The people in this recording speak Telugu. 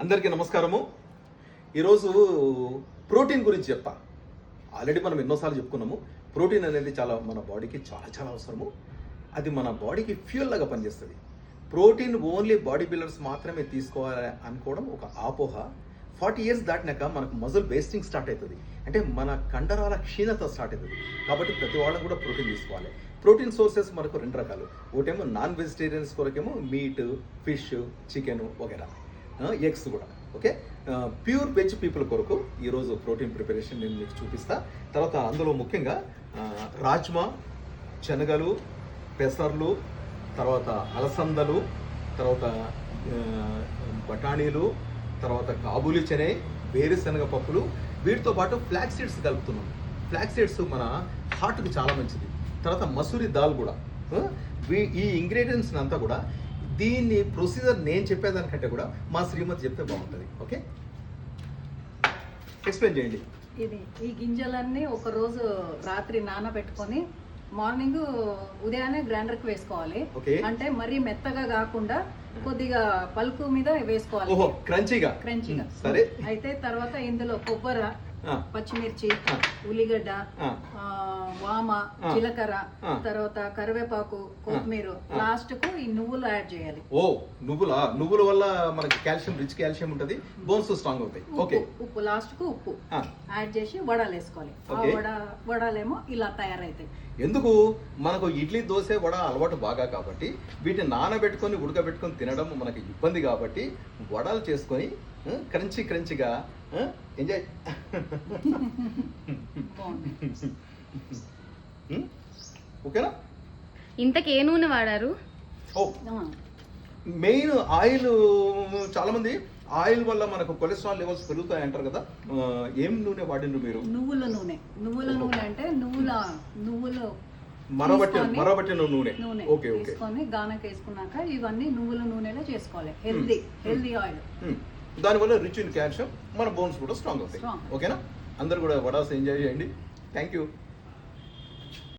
అందరికీ నమస్కారము. ఈరోజు ప్రోటీన్ గురించి చెప్తా. ఆల్రెడీ మనం ఎన్నోసార్లు చెప్పుకున్నాము. ప్రోటీన్ అనేది మన బాడీకి చాలా అవసరము. అది మన బాడీకి ఫ్యూయల్ లాగా పనిచేస్తుంది. ప్రోటీన్ ఓన్లీ బాడీ బిల్డర్స్ మాత్రమే తీసుకోవాలి అనుకోవడం ఒక అపోహ. 40 years దాటినాక మనకు మజిల్ వేస్టింగ్ స్టార్ట్ అవుతుంది. అంటే మన కండరాల క్షీణత స్టార్ట్ అవుతుంది. కాబట్టి ప్రతి వాళ్ళకు కూడా ప్రోటీన్ తీసుకోవాలి. ప్రోటీన్ సోర్సెస్ మనకు 2 రకాలు. ఒకటేమో నాన్ వెజిటేరియన్స్ కొరకేమో మీట్, ఫిష్, చికెన్ వగేరా, ఎగ్స్ కూడా. ఓకే, ప్యూర్ వెజ్ పీపుల్ కొరకు ఈరోజు ప్రోటీన్ ప్రిపరేషన్ నేను మీకు చూపిస్తా. తర్వాత అందులో ముఖ్యంగా రాజ్మా, శనగలు, పెసర్లు, తర్వాత అలసందలు, తర్వాత బఠానీలు, తర్వాత కాబూలి చెనే, వేరుశనగ పప్పులు, వీటితో పాటు ఫ్లాక్స్ సీడ్స్ కలుపుతున్నాం. ఫ్లాక్స్ సీడ్స్ మన హార్ట్కి చాలా మంచిది. తర్వాత మసూరి దాల్ కూడా. ఈ ఇంగ్రీడియంట్స్ అంతా కూడా దీన్ని ప్రొసీజర్ నేను చెప్పేదానికంటే కూడా మా శ్రీమతి చెప్తే బాగుంటుంది. ఓకే, ఎక్స్ప్లెయిన్ చేయండి. ఈ గింజలన్నీ ఒక రోజు రాత్రి నానబెట్టుకొని మార్నింగ్ ఉదయాన్నే గ్రైండర్కి వేసుకోవాలి. అంటే మరీ మెత్తగా కాకుండా కొద్దిగా పలుకు మీద వేసుకోవాలి. క్రంచీగా. సరే. అయితే తర్వాత ఇందులో కొబ్బరి, పచ్చిమిర్చి, ఉల్లిగడ్డ, వామ, జీలకర్ర, తర్వాత కరివేపాకు, కొత్తిమీర, లాస్ట్ కు ఈ నువ్వులు యాడ్ చేయాలి. నువ్వుల వల్ల మనకి కాల్షియం, రిచ్ కాల్షియం ఉంటది, బోన్స్ స్ట్రాంగ్ అవుతాయి. ఓకే, ఉప్పు లాస్ట్ కు ఉప్పు యాడ్ చేసి వడలు వేసుకోవాలి. వడలేమో ఇలా తయారైతాయి. ఎందుకు మనకు ఇడ్లీ, దోశ, వడ అలవాటు బాగా కాబట్టి వీటిని నానబెట్టుకొని ఉడకబెట్టుకొని తినడం మనకి ఇబ్బంది కాబట్టి వడలు చేసుకొని క్రంచిగా ఎంజాయ్. ఓకేనా? ఇంతకు ఏ నూనె వాడారు? Main oil. చాలా మంది ఆయిల్ వల్ల మనకు కొలెస్ట్రాల్ లెవెల్స్ పెరుగుతాయి అంటారు కదా. ఏం నూనె వాడినరు మీరు? నువ్వుల నూనె అంటే నువ్వులు మరబట్టిన నూనె. ఓకే, తీసుకొని గానక వేసుకున్నాక ఇవన్నీ నువ్వుల నూనెలో చేసుకోవాలి. Healthy oil. దానివల్ల రిచ్ ఇన్ కాల్షియం, మన బోన్స్ కూడా స్ట్రాంగ్ అవుతాయి. ఓకేనా? అందరు కూడా వడాస్ ఎంజాయ్ చేయండి. Thank you.